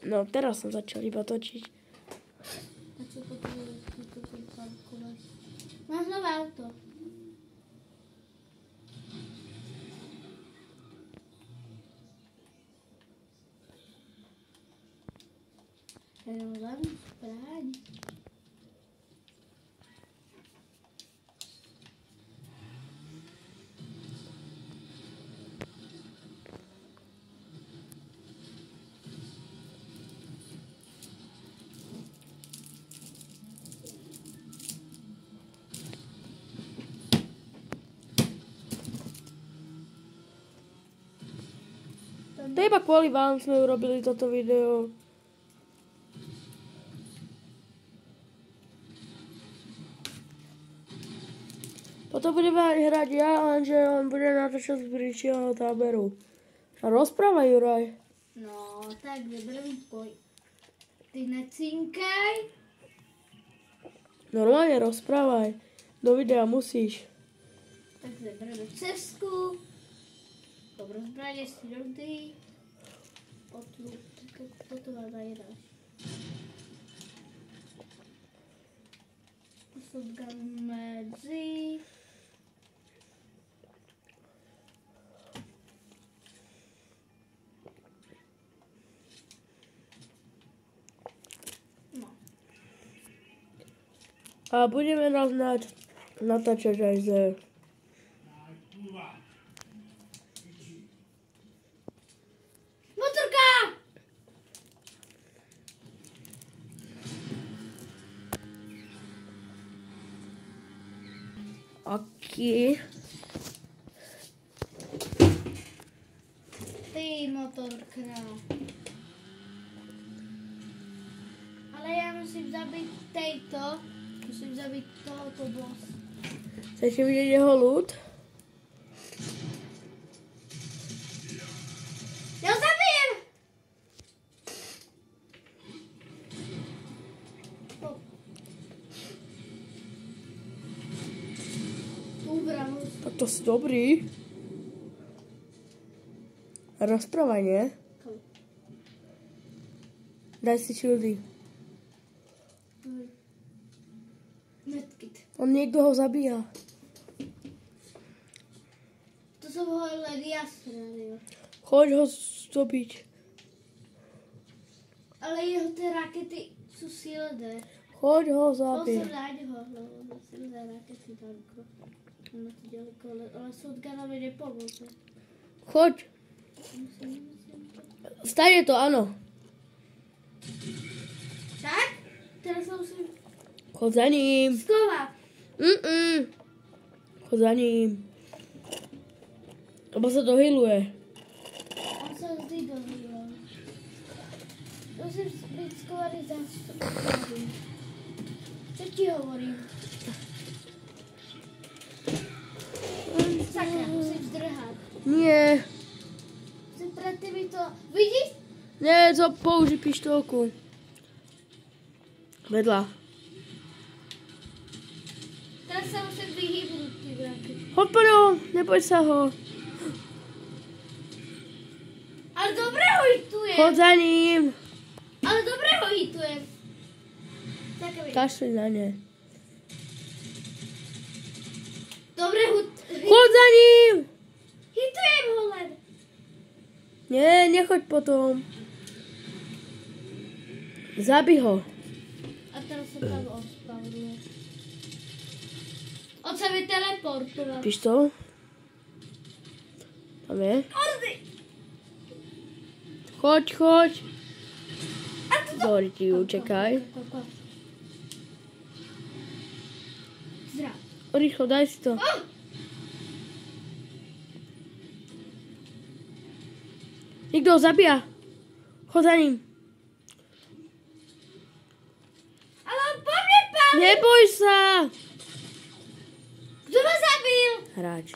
No, teraz som začal iba točiť. A čo potrebuješ túto parkovať? Máš nové auto. Rozhodám spráň. To iba kvôli vám sme urobili toto video. Potom budeme hrať ja, lenže on bude natáčať z bližšieho táberu. A rozprávaj, Juraj. No, tak vyberiem tvoj. Ty necinkaj. Normálne rozprávaj. Do videa musíš. Tak vybereme cesku. Dobro zbranie si ľudí. Toto vám najráš. Shotgun medzi. No. A budeme natáčať aj z... Motorka! Aký? Ty motorka. Ale ja musím zabiť tejto. Musím zabiť tohoto boss. Chcete vidieť jeho ľud? Ja ho zabijem! Tak to si dobrý. Rozprávaj, nie? Daj si šildy. Medkit. On niekto ho zabíja. To som ho len ja strelil. Choď ho zobiť. Ale jeho tie rakety sú silné. Choď ho zabiť. Pozor, nájde ho, lebo silné rakety tanko. Ono to ďaleko, ale shotgunovi nepomôže. Choď. Stane to, áno. Tak? Teraz sa musím... Choď za ním. Skova! Choď za ním. Lebo sa dohyluje. On sa vždy dohýlil. Musím byť skovaný za skovaný. Čo ti hovorím? Sakra, musím zdrhať. Nie. Musím pred tými to... Vidíš? Nie, použij pištolku. Vedľa. Teraz sa musím vyhýbnúť tým raketom. Choď po ňom, neboj sa ho. Ale dobre ho hitujem. Choď za ním. Ale dobre ho hitujem. Kašli na ne. Dobre ho... Choď za ním. Hitujem ho len. Nie, nechoď potom. Zabij ho. A teraz sa tam ospravuje. On sa mi teleportoval. Pištol? Tam je. Ordy! Choď. Dobre, ti čakaj. Zdrav. Rýchlo, daj si to. Niekto ho zabíja. Choď za ním. Ale on po mne pálil. Neboj sa. Kto ma zabil? Hráč.